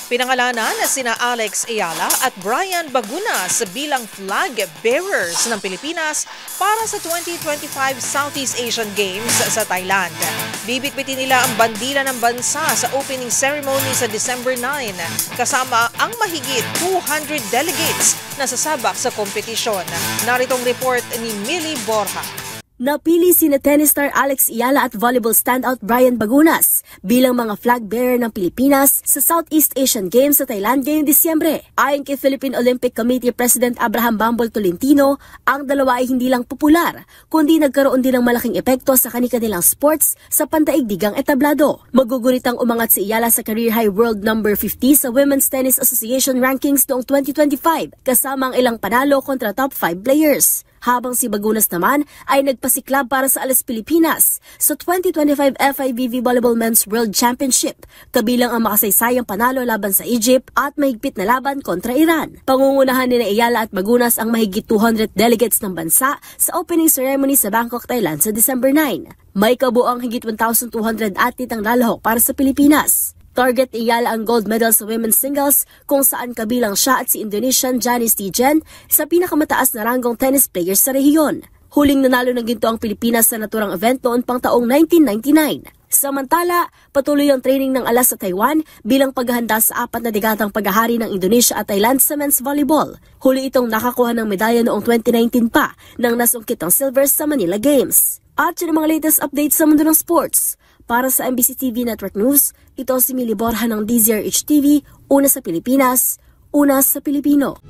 Pinangalanan na sina Alex Ayala at Brian Bagunas bilang flag bearers ng Pilipinas para sa 2025 Southeast Asian Games sa Thailand. Bibitbitin nila ang bandila ng bansa sa opening ceremony sa December 9 kasama ang mahigit 200 delegates na sasabak sa kompetisyon. Naritong report ni Millie Borja. Napili sina tennis star Alex Ayala at volleyball standout Brian Bagunas bilang mga flag bearer ng Pilipinas sa Southeast Asian Games sa Thailand ngayong Disyembre. Ayon kay Philippine Olympic Committee President Abraham Bambol Tolentino, ang dalawa ay hindi lang popular, kundi nagkaroon din ng malaking epekto sa kanilang sports sa pandaigdigang etablado. Magugunitang umangat si Ayala sa career high world number 50 sa Women's Tennis Association rankings noong 2025, kasama ang ilang panalo kontra top 5 players. Habang si Bagunas naman ay nagpasiklab para sa Alas Pilipinas sa 2025 FIVB Volleyball Men's World Championship, kabilang ang makasaysayang panalo laban sa Egypt at mahigpit na laban kontra Iran. Pangungunahan ni Ayala at Bagunas ang mahigit 200 delegates ng bansa sa opening ceremony sa Bangkok, Thailand sa December 9. May kabuang higit 1,200 atlet ang lalahok para sa Pilipinas. Target Ayala ang gold medal sa women's singles kung saan kabilang siya at si Indonesian Janice Tijen sa pinakamataas na ranggong tennis players sa rehiyon. Huling nanalo ng ginto ang Pilipinas sa naturang event noon pang taong 1999. Samantala, patuloy ang training ng Alas sa Taiwan bilang paghahanda sa 4 na dekadang paghahari ng Indonesia at Thailand sa men's volleyball. Huli itong nakakuha ng medalya noong 2019 pa nang nasungkit ang silver sa Manila Games. At yun ang mga latest updates sa mundo ng sports. Para sa MBC TV Network News, ito si Millie Borja ng DZRH TV, una sa Pilipinas, una sa Pilipino.